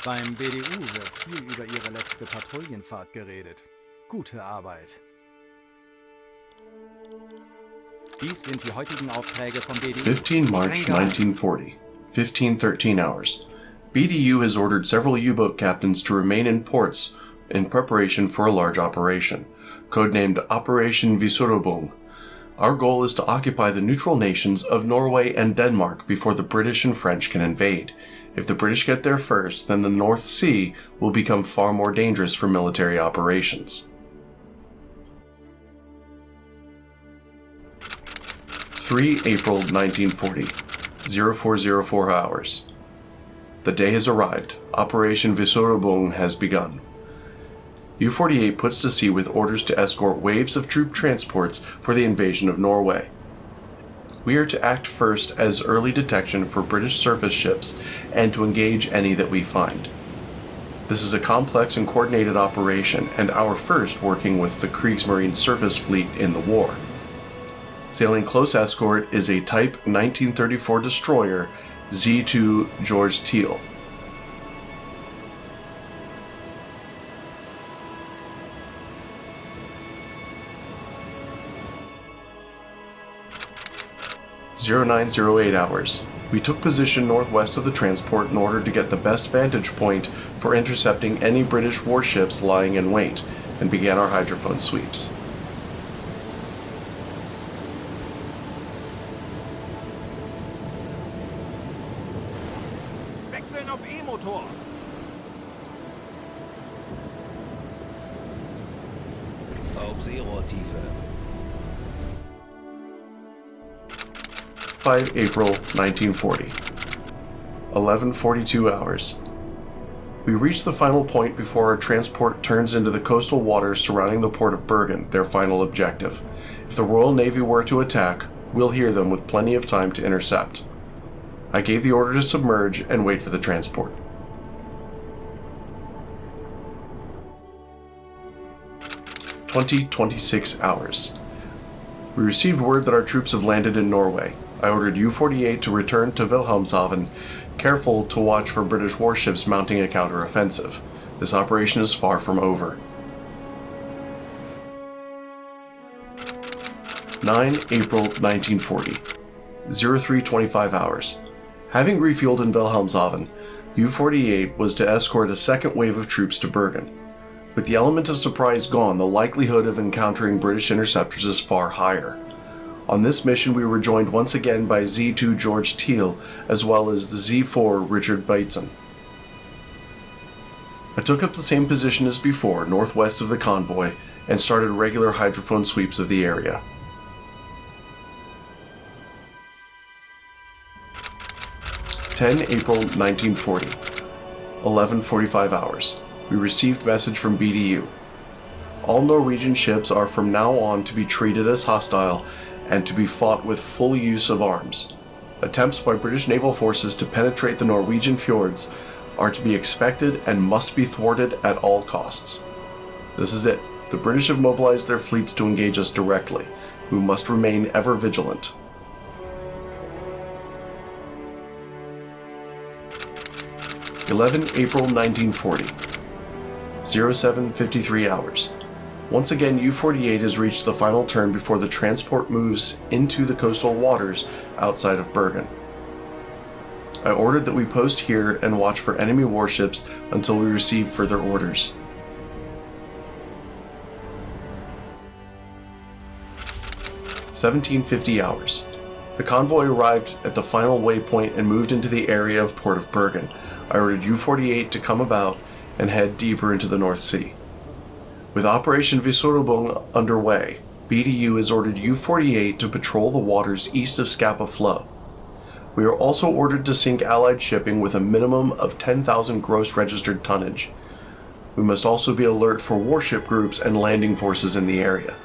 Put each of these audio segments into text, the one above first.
Beim BDU wird viel über ihre letzte Patrouillenfahrt geredet. Gute Arbeit. Dies sind die heutigen Aufträge vom BDU. 15 March 1940, 15:13 hours. BDU has ordered several U-boat captains to remain in ports in preparation for a large operation, codenamed Operation Weserübung. Our goal is to occupy the neutral nations of Norway and Denmark before the British and French can invade. If the British get there first, then the North Sea will become far more dangerous for military operations. 3 April 1940, 0404 hours. The day has arrived. Operation Weserübung has begun. U-48 puts to sea with orders to escort waves of troop transports for the invasion of Norway. We are to act first as early detection for British surface ships and to engage any that we find. This is a complex and coordinated operation, and our first working with the Kriegsmarine surface fleet in the war. Sailing close escort is a Type 1934 destroyer, Z2 George Teal. (0908 hours). We took position northwest of the transport in order to get the best vantage point for intercepting any British warships lying in wait, and began our hydrophone sweeps. Wechseln auf E-Motor. Auf Seerohrtiefe. 5 April 1940, 11:42 hours. We reach the final point before our transport turns into the coastal waters surrounding the port of Bergen, their final objective. If the Royal Navy were to attack, we'll hear them with plenty of time to intercept. I gave the order to submerge and wait for the transport. (20:26 hours). We received word that our troops have landed in Norway. I ordered U-48 to return to Wilhelmshaven, careful to watch for British warships mounting a counter-offensive. This operation is far from over. 9 April 1940, 03:25 hours. Having refueled in Wilhelmshaven, U-48 was to escort a second wave of troops to Bergen. With the element of surprise gone, the likelihood of encountering British interceptors is far higher. On this mission, we were joined once again by Z2 George Teal, as well as the Z4 Richard Bateson. I took up the same position as before, northwest of the convoy, and started regular hydrophone sweeps of the area. 10 April 1940, 11:45 hours. We received message from BDU. All Norwegian ships are from now on to be treated as hostile and to be fought with full use of arms. Attempts by British naval forces to penetrate the Norwegian fjords are to be expected and must be thwarted at all costs. This is it. The British have mobilized their fleets to engage us directly. We must remain ever vigilant. April 1940, 07:53 hours. Once again, U-48 has reached the final turn before the transport moves into the coastal waters outside of Bergen. I ordered that we post here and watch for enemy warships until we receive further orders. (17:50 hours). The convoy arrived at the final waypoint and moved into the area of Port of Bergen. I ordered U-48 to come about and head deeper into the North Sea. With Operation Weserübung underway, BDU has ordered U-48 to patrol the waters east of Scapa Flow. We are also ordered to sink Allied shipping with a minimum of 10,000 gross registered tonnage. We must also be alert for warship groups and landing forces in the area.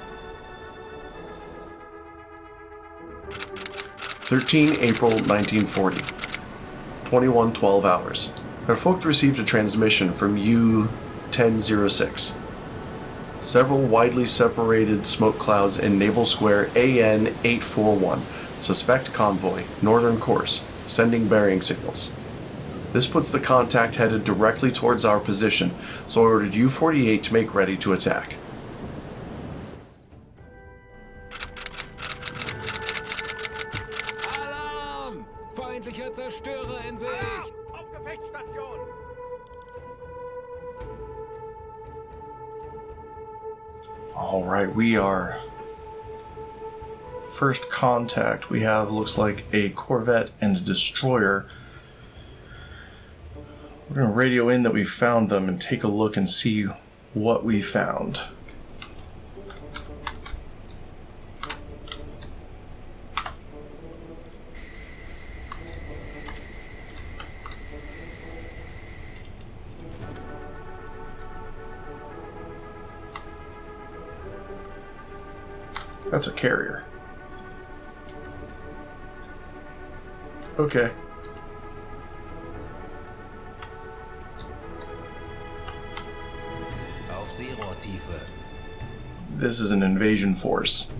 13 April 1940, 21:12 hours. Herr Vogt received a transmission from U-1006. Several widely separated smoke clouds in Naval Square AN 841. Suspect convoy, northern course, sending bearing signals. This puts the contact headed directly towards our position, so I ordered U-48 to make ready to attack. Alarm! Feindlicher Zerstörer in Sicht! Auf Gefechtsstation! Alright, we are... First contact, we have, looks like, a corvette and a destroyer. We're going to radio in that we found them and take a look and see what we found. That's a carrier. Okay. Auf Seerohrtiefe. This is an invasion force.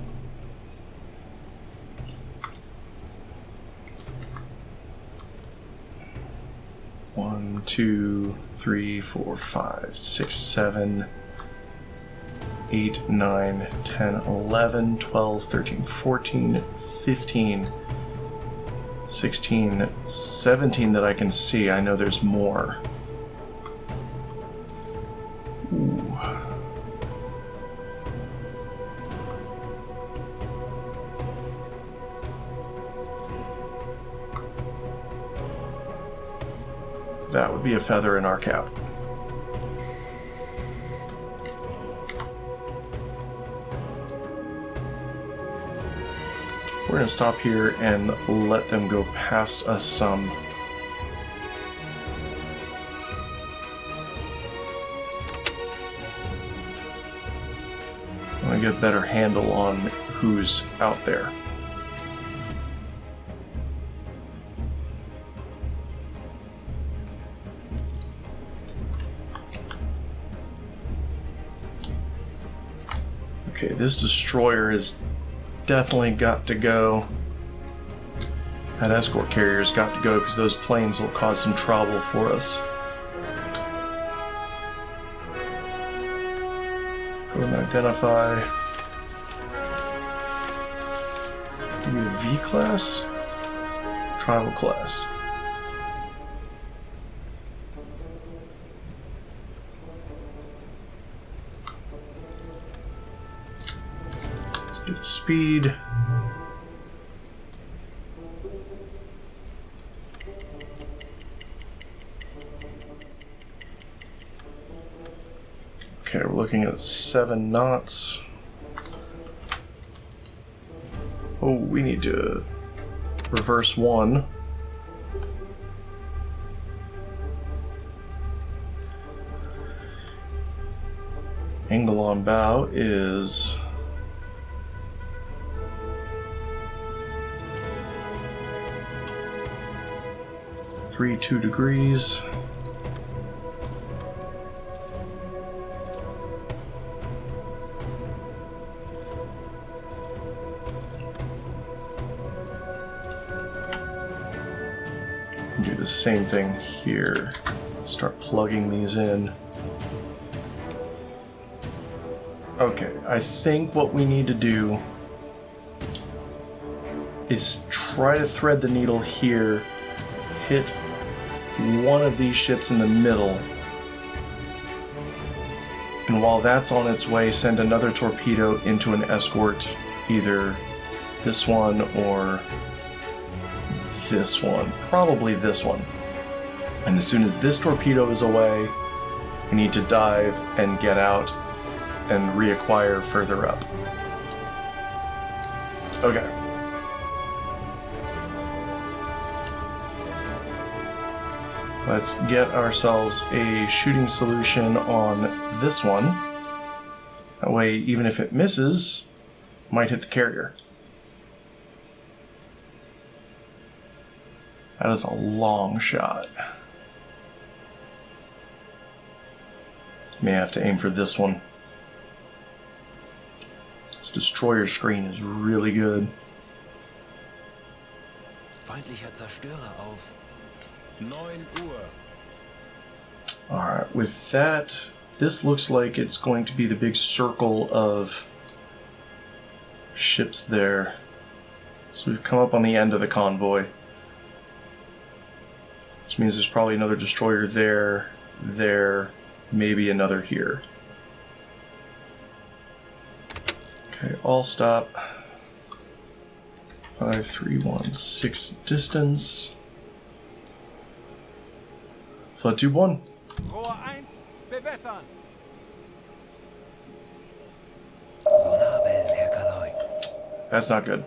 One, 2, 3, 4, 5, 6, 7, 8, 9, 10, 11, 12, 13, 14, 15, 16, 17 that I can see. I know there's more. Ooh. That would be a feather in our cap. We're going to stop here and let them go past us some. I want to get a better handle on who's out there. Okay, this destroyer is definitely got to go. That escort carrier's got to go because those planes will cause some trouble for us. Go and identify. Maybe the V class? Tribal class. Get a speed. Okay, we're looking at 7 knots. Oh, we need to reverse 1. Angle on bow is 2 degrees. Do the same thing here. Start plugging these in. Okay, I think what we need to do is try to thread the needle here, hit one of these ships in the middle, and while that's on its way, send another torpedo into an escort, either this one or this one, probably this one. And as soon as this torpedo is away, we need to dive and get out and reacquire further up. Okay. Let's get ourselves a shooting solution on this one. That way, even if it misses, it might hit the carrier. That is a long shot. May have to aim for this one. This destroyer screen is really good. Feindlicher Zerstörer auf. 9 Uhr. Alright, with that, this looks like it's going to be the big circle of ships there. So we've come up on the end of the convoy. Which means there's probably another destroyer there, there, maybe another here. Okay, all stop. 5316 distance. Flood tube 1. Rohr 1, bewässern. Sonarwellen, Herr Kaloi. That's not good.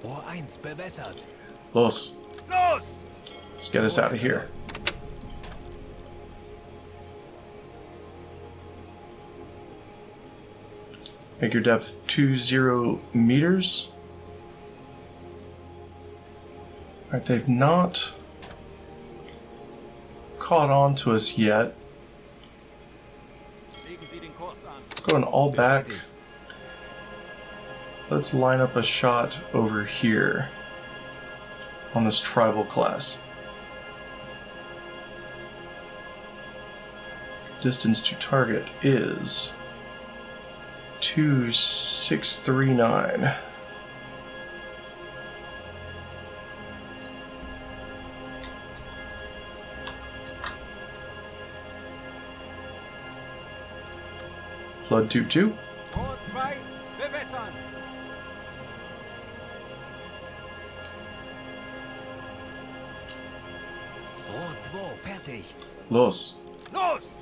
Rohr 1 bewässert. Los. Los! Let's get us out of here. Make your depth 20 meters. Alright, they've not caught on to us yet. Legen Sie den Kurs an. Let's go an all back. Bestätigt. Let's line up a shot over here on this tribal class. Distance to target is 2639. Flood tube 2. Rohr 2, bewässern. Rohr 2 fertig. Los. Los!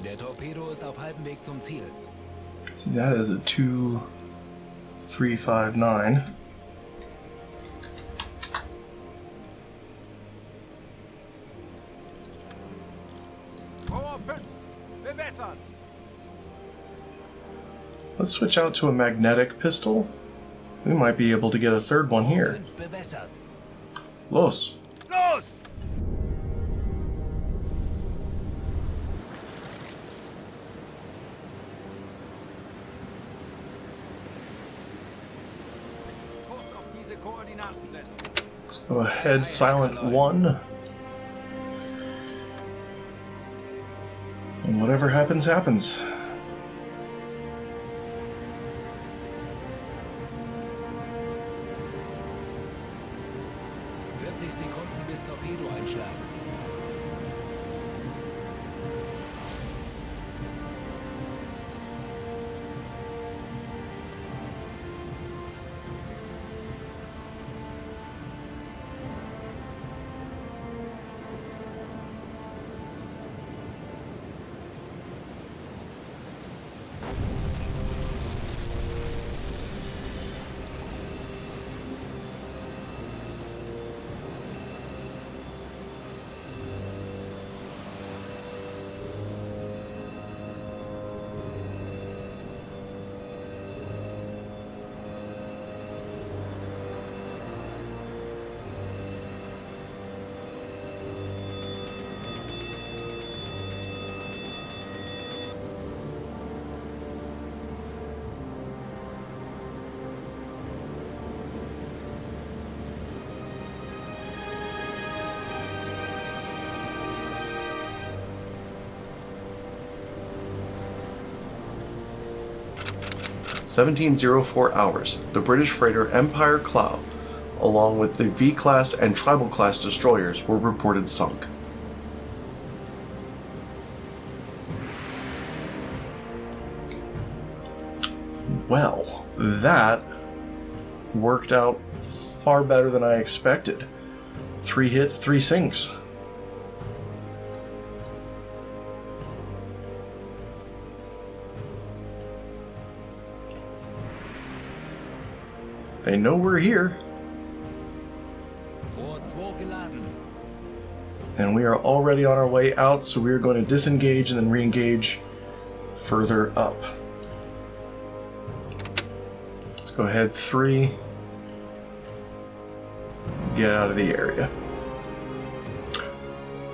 Der Torpedo ist auf halbem Weg zum Ziel. See, that is a 2359. Rohr 5, bewässern. Let's switch out to a magnetic pistol. We might be able to get a third one Rohr here. 5 bewässert. Los. Los! Kurs auf diese Koordinaten setzen. Go ahead, silent 1. And whatever happens, happens. Sekunden bis Torpedoeinschlag. (1704) the British freighter Empire Cloud, along with the V-class and Tribal-class destroyers, were reported sunk. Well, that worked out far better than I expected. 3 hits, 3 sinks. They know we're here. Rohr 2 geladen. And we are already on our way out, so we are going to disengage and then re-engage further up. Let's go ahead 3. Get out of the area.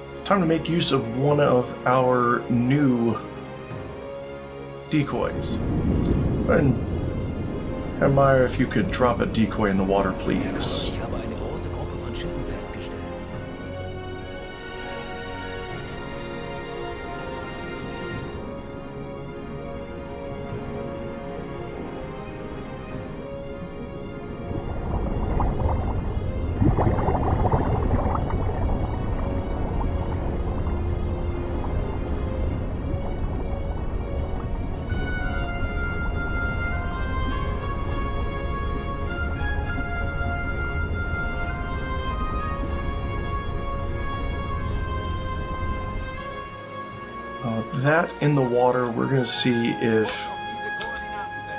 Let's time to make use of one of our new decoys. And Herr, if you could drop a decoy in the water, please. Ich habe eine große Gruppe von Schiffen festgestellt. That in the water, we're going to see if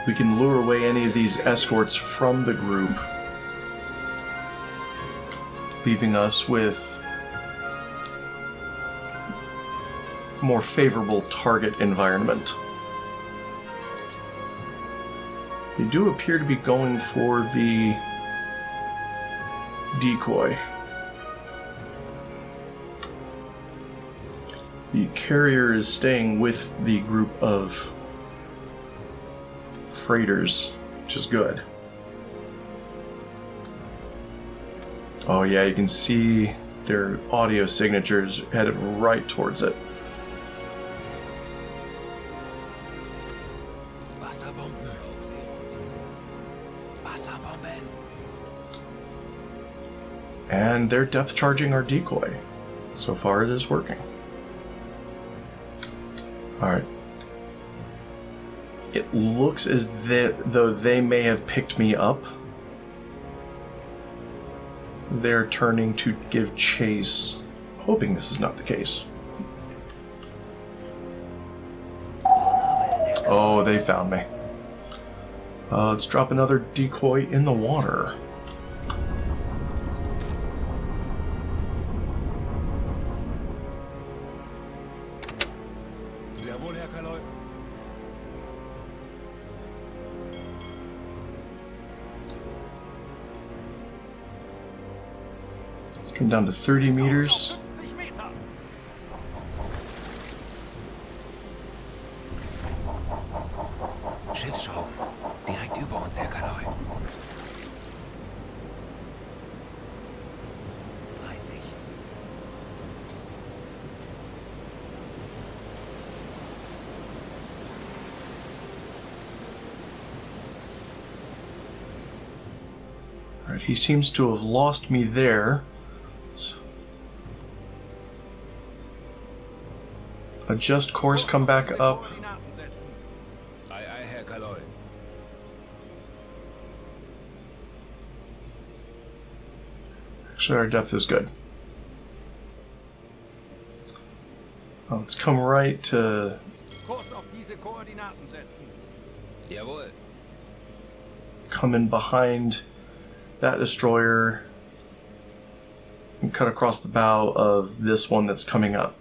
we can lure away any of these escorts from the group, leaving us with a more favorable target environment. They do appear to be going for the decoy. The carrier is staying with the group of freighters, which is good. Oh yeah, you can see their audio signatures headed right towards it. Wasserbomben. Wasserbomben. And they're depth charging our decoy. So far it is working. Alright. It looks as though they may have picked me up. They're turning to give chase. Hoping this is not the case. Oh, they found me. Let's drop another decoy in the water. Come down to 30 meters. Schiffsschrauben. Direkt über uns, Herr Kaloi. 30. Alright, he seems to have lost me there. Adjust course, come back up. Ei, ei, Herr Kaloi. Actually, our depth is good. Let's come right to... Kurs auf diese Koordinaten setzen. Jawohl. Come in behind that destroyer and cut across the bow of this one that's coming up.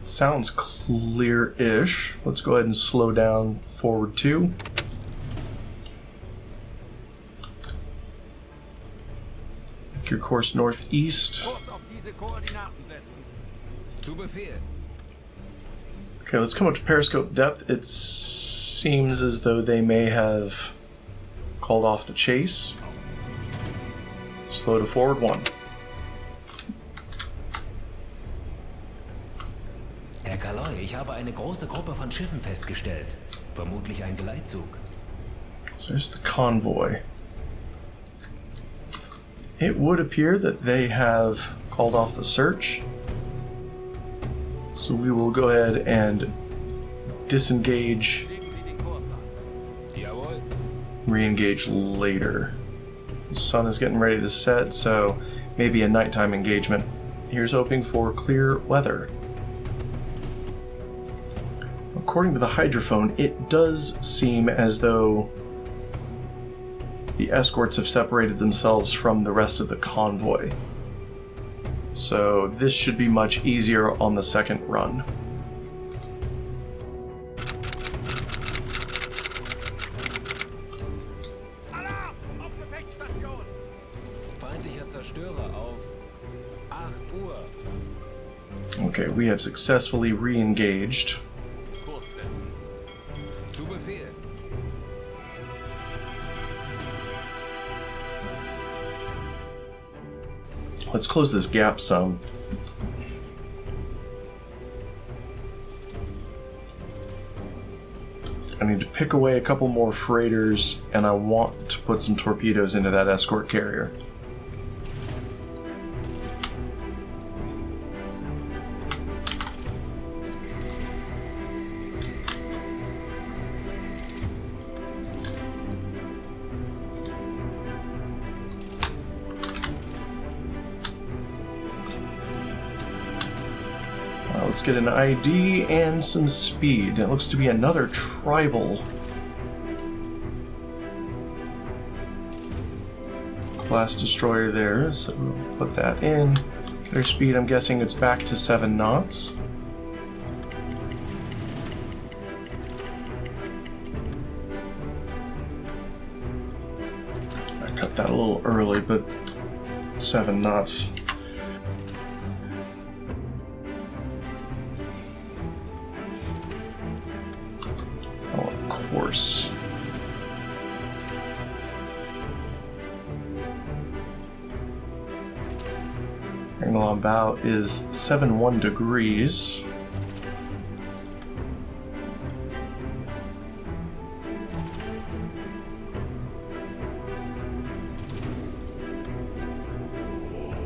Sounds clear-ish. Let's go ahead and slow down forward 2. Make your course northeast. Kurs auf diese Koordinaten setzen. Zu Befehl. Okay, let's come up to periscope depth. It seems as though they may have called off the chase. Slow to forward 1. Herr Kaloi, ich habe eine große Gruppe von Schiffen festgestellt. Vermutlich ein Geleitzug. So there's the convoy. It would appear that they have called off the search. So we will go ahead and disengage, Legen Sie den Kurs an. Jawohl. re-engage later. The sun is getting ready to set, so maybe a nighttime engagement. Here's hoping for clear weather. According to the hydrophone, it does seem as though the escorts have separated themselves from the rest of the convoy. So this should be much easier on the second run. Feindlicher Zerstörer auf 8 Uhr. Okay, we have successfully re-engaged. Kurs setzen. Zu Befehl. Let's close this gap some. I need to pick away a couple more freighters, and I want to put some torpedoes into that escort carrier. Let's get an ID and some speed. It looks to be another tribal class destroyer there, so we'll put that in. Their speed, I'm guessing it's back to 7 knots. I cut that a little early, but 7 knots. Course. Angle on bow is 71 degrees.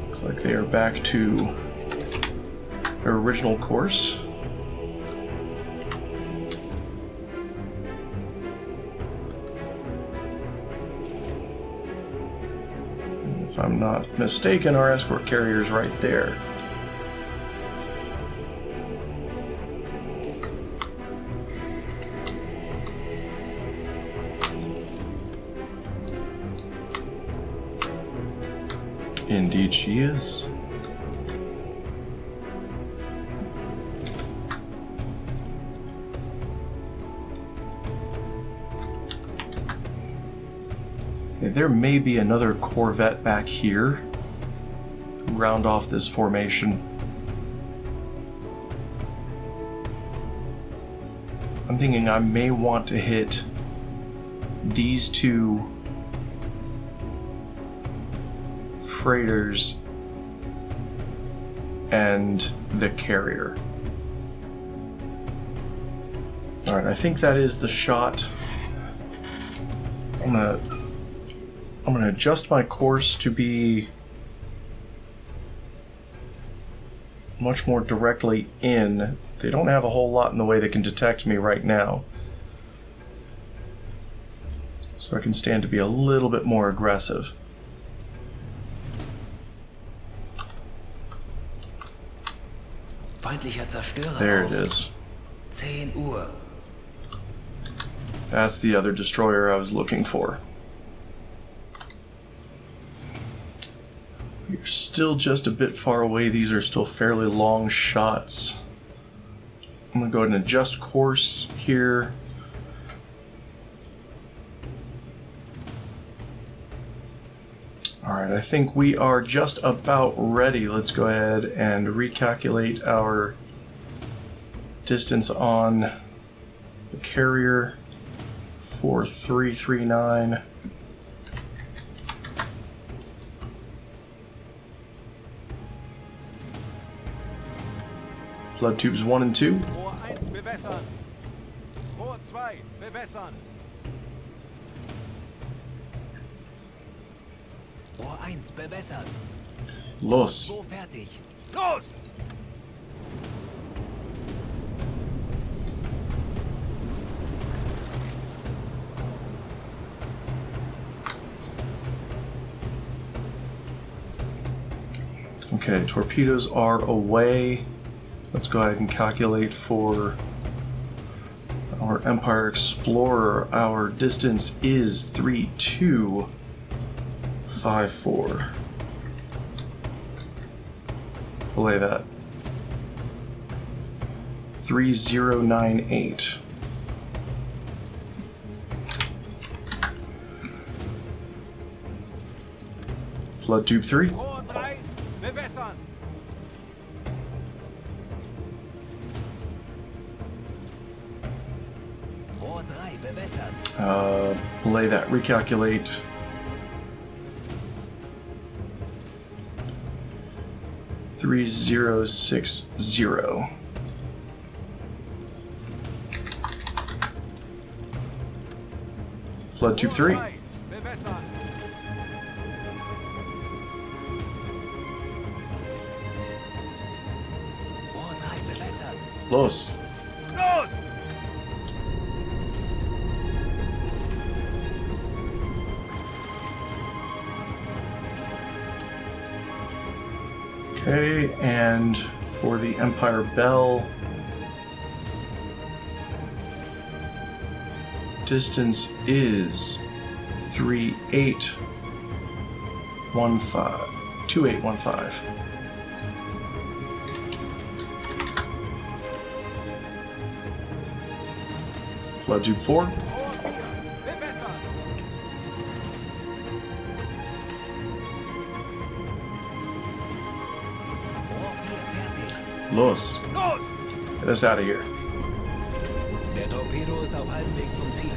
Looks like they are back to their original course. If I'm not mistaken, our escort carrier is right there. Indeed she is. There may be another corvette back here to round off this formation. I'm thinking I may want to hit these two freighters and the carrier. Alright, I think that is the shot. I'm gonna adjust my course to be much more directly in. They don't have a whole lot in the way that can detect me right now, so I can stand to be a little bit more aggressive. Feindlicher Zerstörer There auf it is. 10 Uhr. That's the other destroyer I was looking for. You're still just a bit far away. These are still fairly long shots. I'm going to go ahead and adjust course here. Alright, I think we are just about ready. Let's go ahead and recalculate our distance on the carrier. 4339. Flood tubes 1 and 2. Rohr 1 bewässern. Rohr 2 bewässern. Rohr 1 bewässert. Los. 2 fertig. Los! Okay, torpedoes are away. Let's go ahead and calculate for our Empire Explorer. Our distance is 3-2. 3054. Belay that. 3098. Flood tube 3. Rohr 3, bewässern. Rohr 3 bewässert. Belay that. Recalculate. $3060. Flood tube 3. Rohr 3, bewässern. Rohr 3 bewässert. Los. Los! Okay, and for the Empire Bell, distance is 2815. Flood tube 4. Rohr 4, bewässern. Rohr 4 fertig. Los. Los! Get us out of here. Der Torpedo ist auf halbem Weg zum Ziel.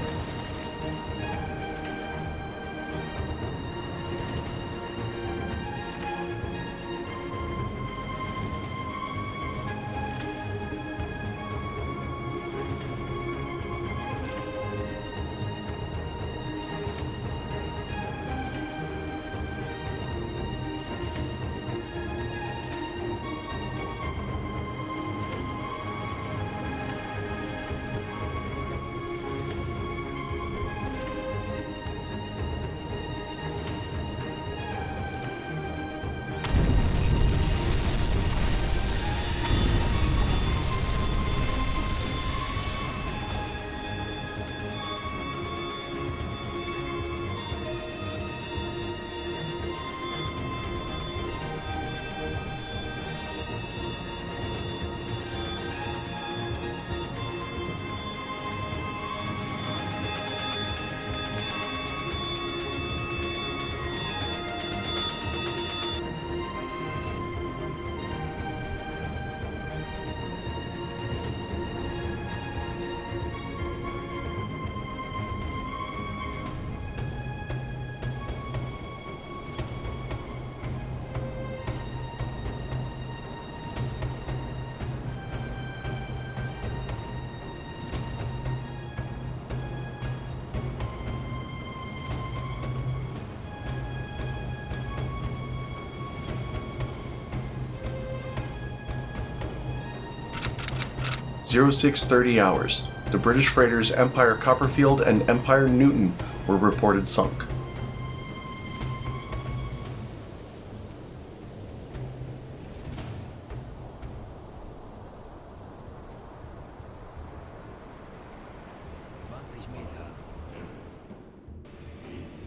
(0630 hours). The British freighters Empire Copperfield and Empire Newton were reported sunk.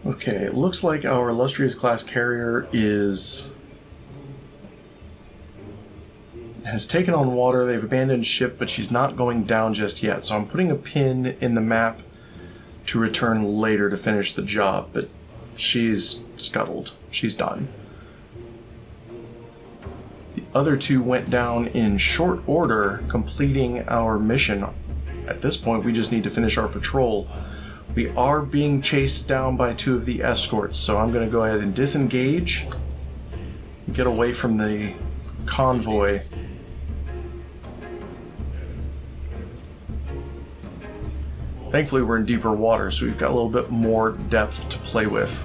Okay, it looks like our illustrious class carrier has taken on water. They've abandoned ship, but she's not going down just yet. So I'm putting a pin in the map to return later to finish the job, but she's scuttled. She's done. The other two went down in short order, completing our mission. At this point, we just need to finish our patrol. We are being chased down by two of the escorts, so I'm going to go ahead and disengage, get away from the convoy. Thankfully, we're in deeper water, so we've got a little bit more depth to play with.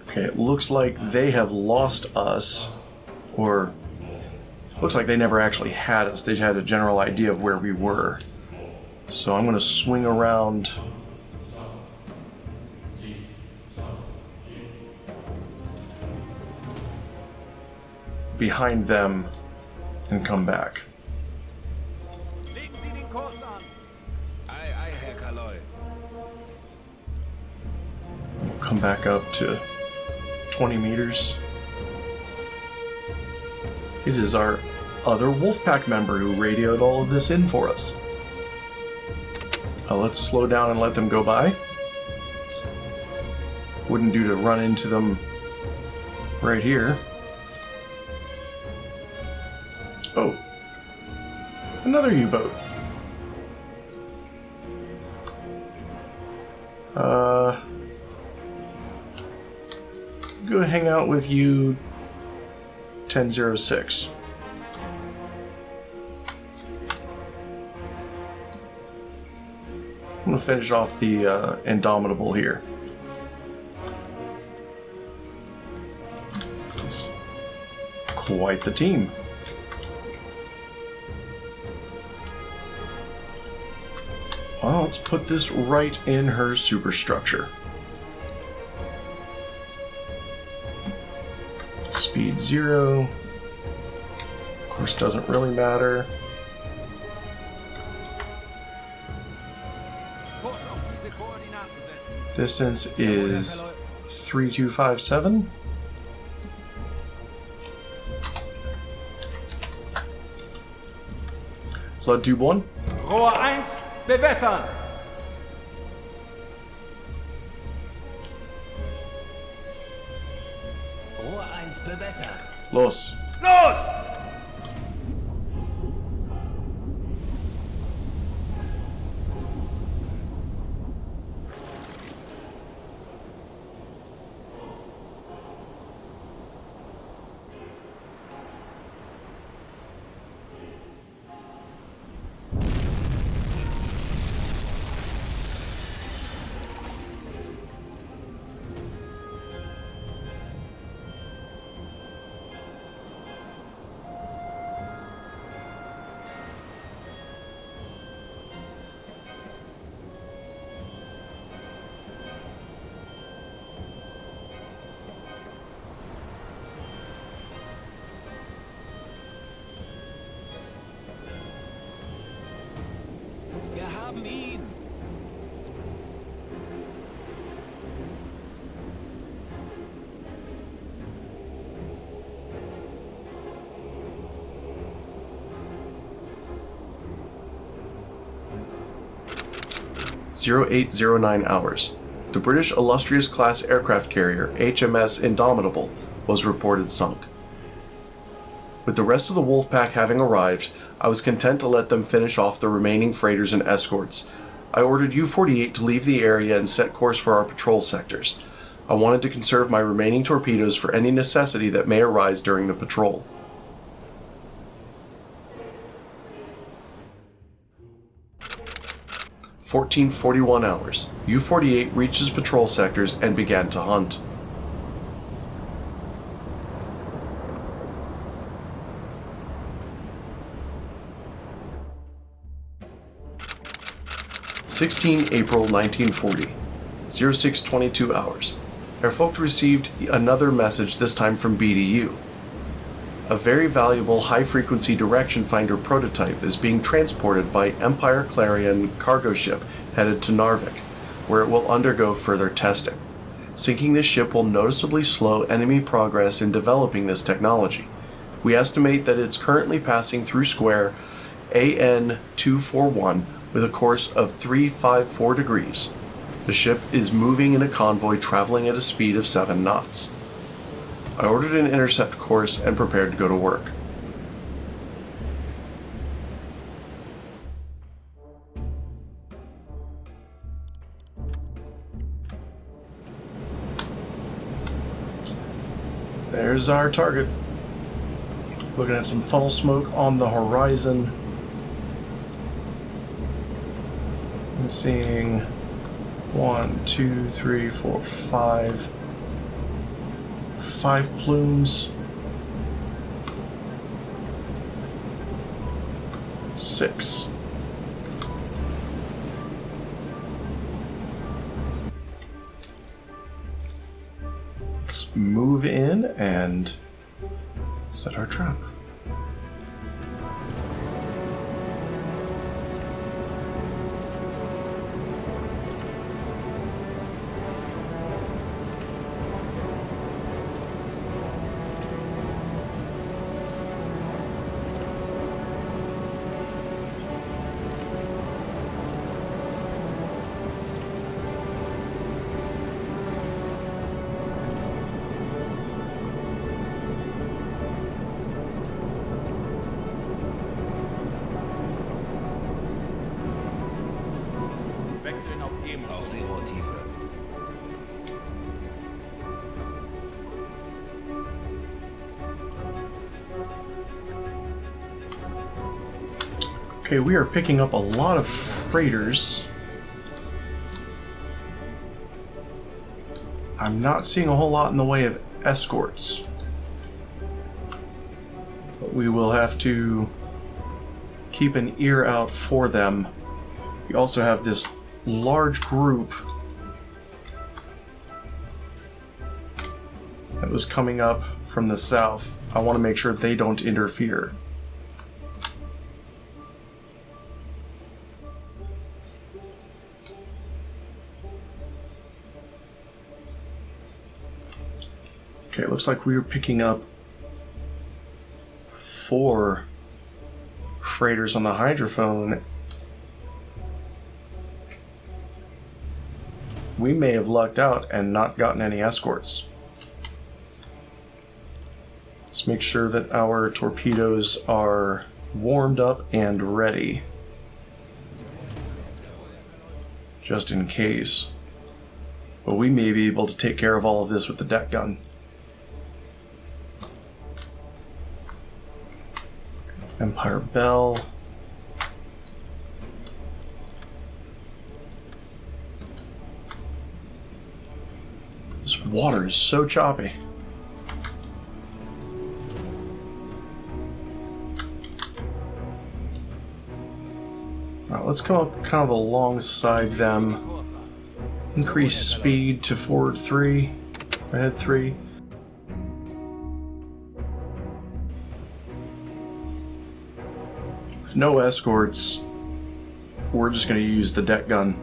Okay, it looks like they have lost us, or looks like they never actually had us. They had a general idea of where we were. So I'm going to swing around behind them and come back. Legen Sie den Kurs an. come back up to 20 meters. It is our other Wolfpack member who radioed all of this in for us. Let's slow down and let them go by. Wouldn't do to run into them right here. Oh, another U-boat. Go hang out with you 1006. I'm gonna finish off the Indomitable here. It's quite the team. Well, let's put this right in her superstructure. Speed 0. Of course, doesn't really matter. Kurs auf diese Koordinaten setzen. Distance is 3257. Flood tube 1. Rohr 1, bewässern. Rohr 1 bewässert. Los. Los! Wir haben ihn. (0809 hours). The British illustrious class aircraft carrier HMS Indomitable was reported sunk. With the rest of the Wolfpack having arrived, I was content to let them finish off the remaining freighters and escorts. I ordered U-48 to leave the area and set course for our patrol sectors. I wanted to conserve my remaining torpedoes for any necessity that may arise during the patrol. (1441 hours). U-48 reaches patrol sectors and began to hunt. 16 April 1940, 0622 hours. Airfolk received another message, this time from BDU. A very valuable high-frequency direction finder prototype is being transported by Empire Clarion cargo ship headed to Narvik, where it will undergo further testing. Sinking this ship will noticeably slow enemy progress in developing this technology. We estimate that it's currently passing through square AN 241 with a course of 354 degrees. The ship is moving in a convoy traveling at a speed of 7 knots. I ordered an intercept course and prepared to go to work. There's our target. Looking at some funnel smoke on the horizon. I'm seeing 1, 2, 3, 4, 5. 5 plumes. 6. Let's move in and set our trap. Wechseln auf E-Motor. Auf Zero-Tiefe. Okay, we are picking up a lot of freighters. I'm not seeing a whole lot in the way of escorts. But we will have to keep an ear out for them. We also have this large group that was coming up from the south. I want to make sure they don't interfere. Okay, it looks like we were picking up 4 freighters on the hydrophone. We may have lucked out and not gotten any escorts. Let's make sure that our torpedoes are warmed up and ready. Just in case. But we may be able to take care of all of this with the deck gun. Empire Bell. This water is so choppy. Alright, let's come up kind of alongside them. Increase speed to forward 3, ahead 3. With no escorts, we're just going to use the deck gun.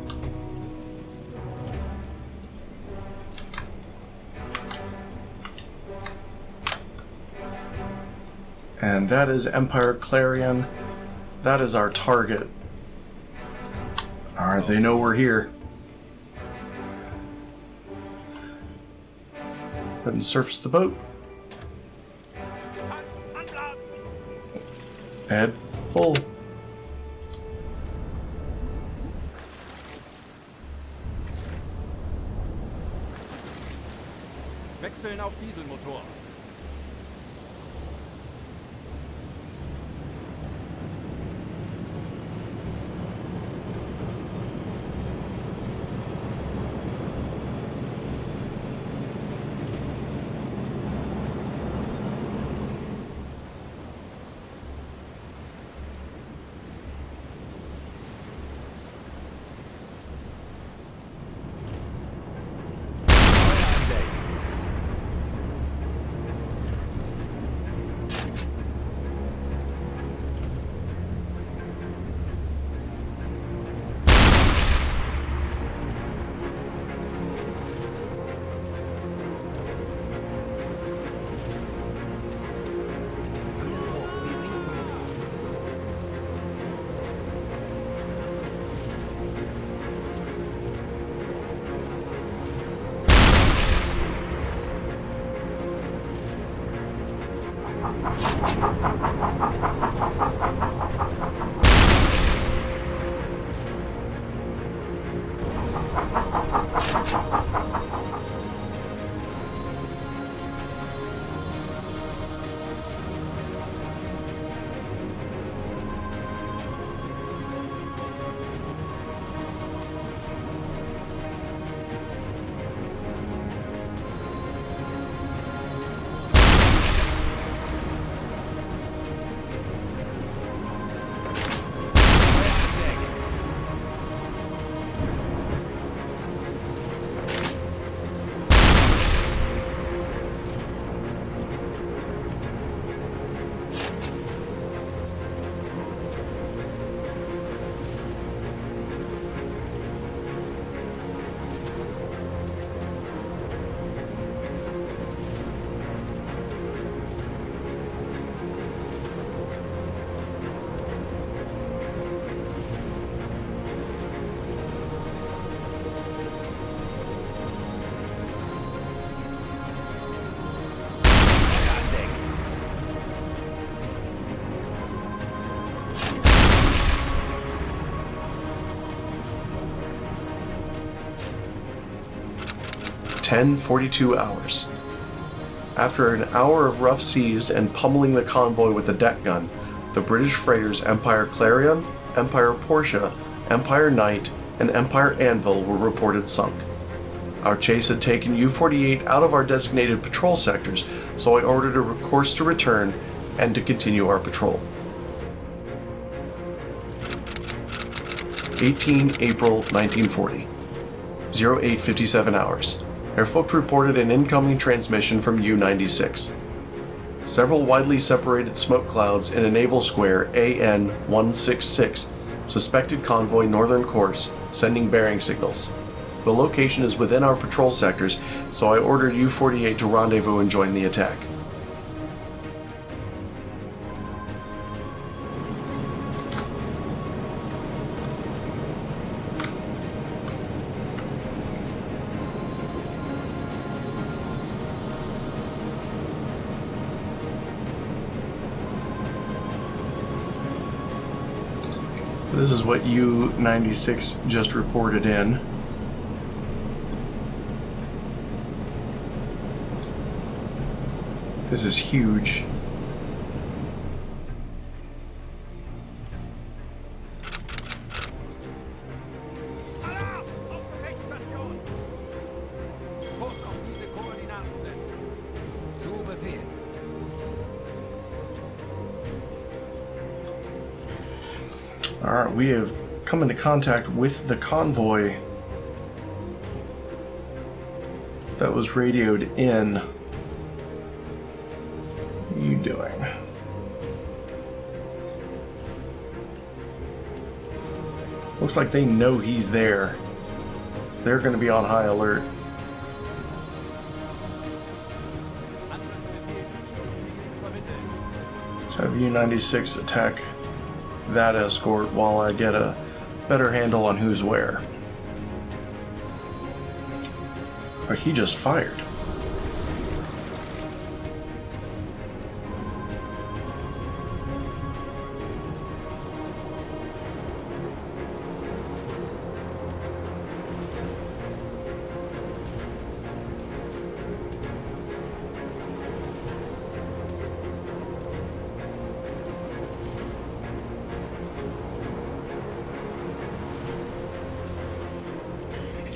And that is Empire Clarion. That is our target. Alright, they know we're here. Go ahead and surface the boat. Head full. Wechseln auf Dieselmotor. 10:42 hours. After an hour of rough seas and pummeling the convoy with a deck gun, the British freighters Empire Clarion, Empire Portia, Empire Knight, and Empire Anvil were reported sunk. Our chase had taken U-48 out of our designated patrol sectors, so I ordered a course to return and to continue our patrol. 18 April 1940, 08:57 hours. Airfolk reported an incoming transmission from U-96. Several widely separated smoke clouds in a naval square AN-166, suspected convoy northern course, sending bearing signals. The location is within our patrol sectors, so I ordered U-48 to rendezvous and join the attack. This is what U-96 just reported in. This is huge. Alarm! Auf Gefechtsstation! Kurs auf diese Koordinaten setzen. Zu Befehl. Alright, we have come into contact with the convoy that was radioed in. What are you doing? Looks like they know he's there, so they're going to be on high alert. Let's have U-96 attack that escort while I get a better handle on who's where. Like he just fired.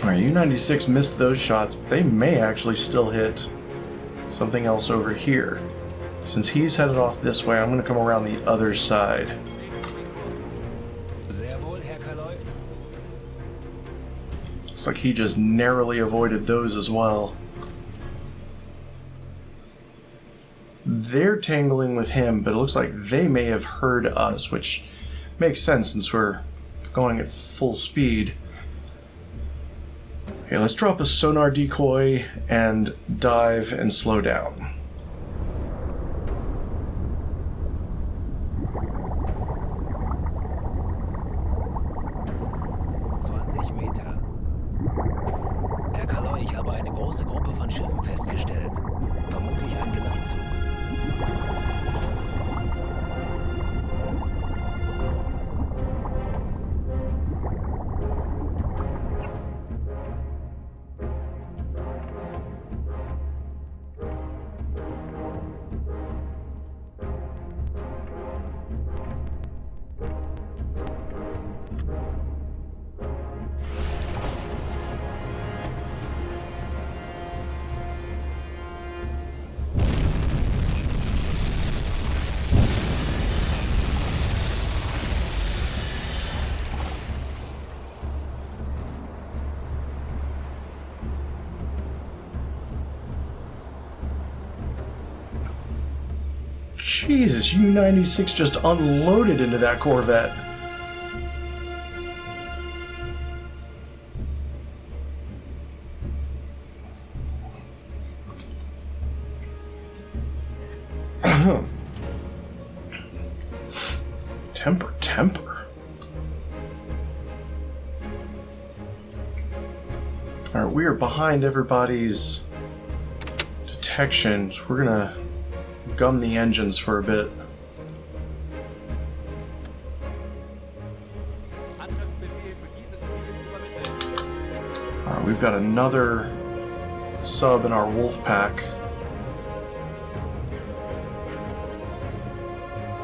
Alright, U-96 missed those shots, but they may actually still hit something else over here. Since he's headed off this way, I'm going to come around the other side. Sehr wohl, Herr Kaloi. Looks like he just narrowly avoided those as well. They're tangling with him, but it looks like they may have heard us, which makes sense since we're going at full speed. Okay, let's drop a sonar decoy and dive and slow down. Meter. Herr Kaloi, ich habe eine große Gruppe von Schiffen festgestellt. Vermutlich ein Geleitzug. Jesus, U-96 just unloaded into that Corvette. Temper. Alright, we are behind everybody's detection, so we're gonna gun the engines for a bit. Alright, we've got another sub in our wolf pack.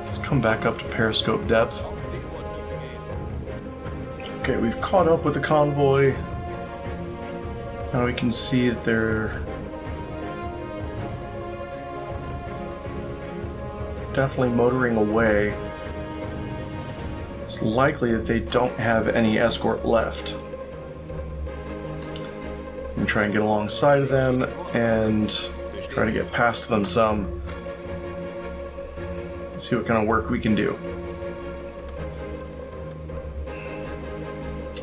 Let's come back up to periscope depth. Okay, we've caught up with the convoy. Now we can see that they're definitely motoring away. It's likely that they don't have any escort left. I'm gonna try and get alongside of them and try to get past them some. See what kind of work we can do.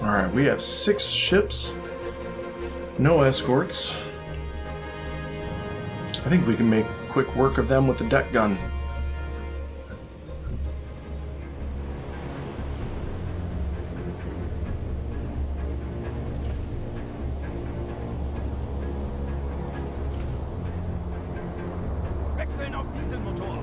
Alright, we have 6 ships, no escorts. I think we can make quick work of them with the deck gun. Wechseln auf Dieselmotor.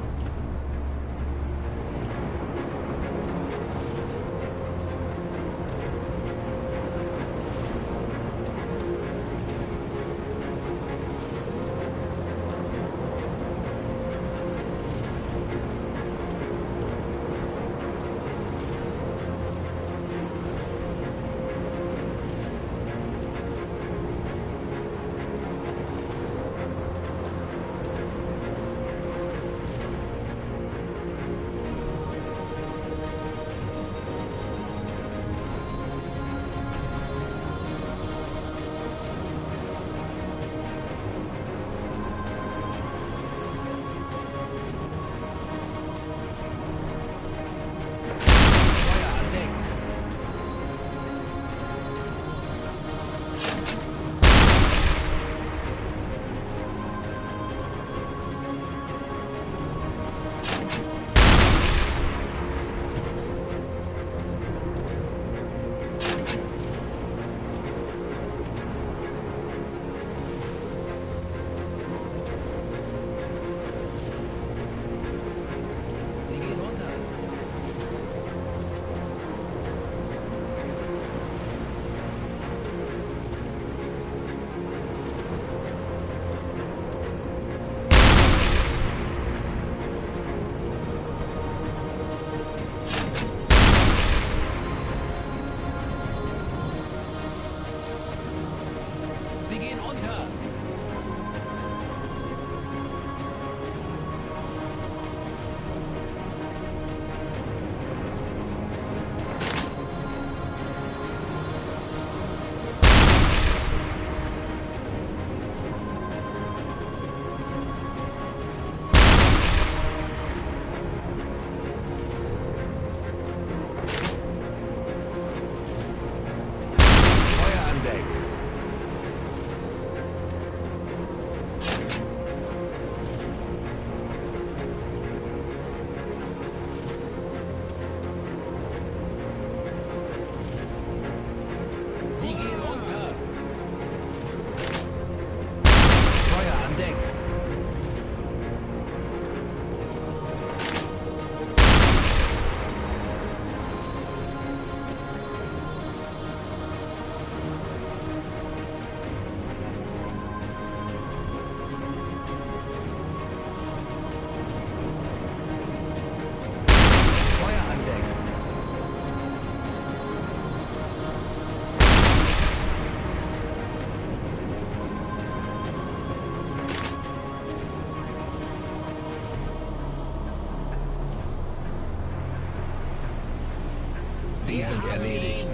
Die sind erledigt.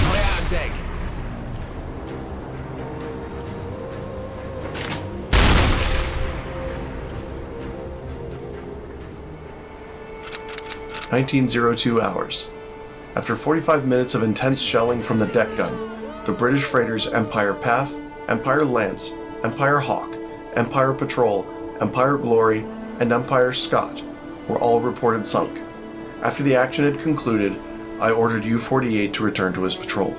Feuer an Deck! (19:02). After 45 minutes of intense shelling from the deck gun, the British freighters Empire Path, Empire Lance, Empire Hawk, Empire Patrol, Empire Glory, and Empire Scott were all reported sunk. After the action had concluded, I ordered U-48 to return to his patrol.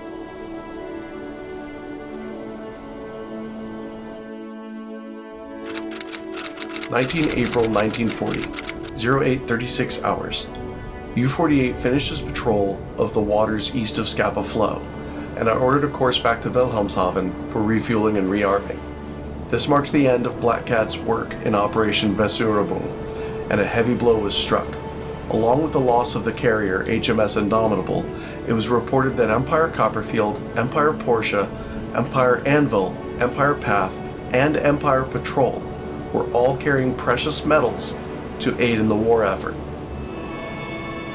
April 1940, 0836 hours. U-48 finished his patrol of the waters east of Scapa Flow, and ordered a course back to Wilhelmshaven for refueling and rearming. This marked the end of Black Cat's work in Operation Weserübung, and a heavy blow was struck. Along with the loss of the carrier HMS Indomitable, it was reported that Empire Copperfield, Empire Portia, Empire Anvil, Empire Path, and Empire Patrol were all carrying precious metals to aid in the war effort.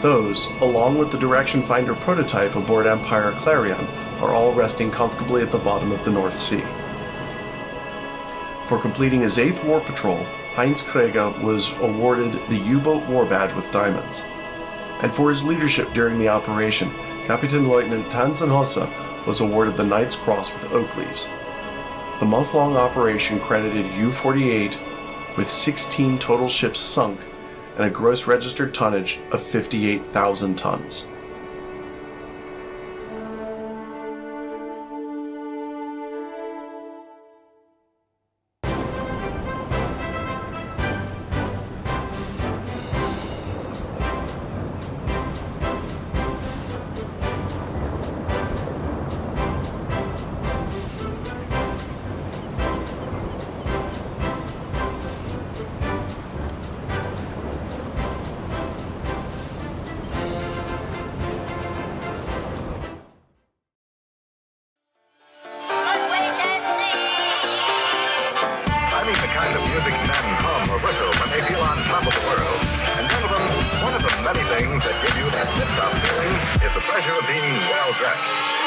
Those, along with the direction finder prototype aboard Empire Clarion, are all resting comfortably at the bottom of the North Sea. For completing his 8th war patrol, Heinz Krieger was awarded the U-Boat War Badge with diamonds. And for his leadership during the operation, Captain Lieutenant Tanzenhossa was awarded the Knight's Cross with oak leaves. The month-long operation credited U-48 with 16 total ships sunk and a gross registered tonnage of 58,000 tons. The kind of music men hum or whistle when they feel on top of the world. And gentlemen, one of the many things that give you that liftoff feeling is the pleasure of being well dressed.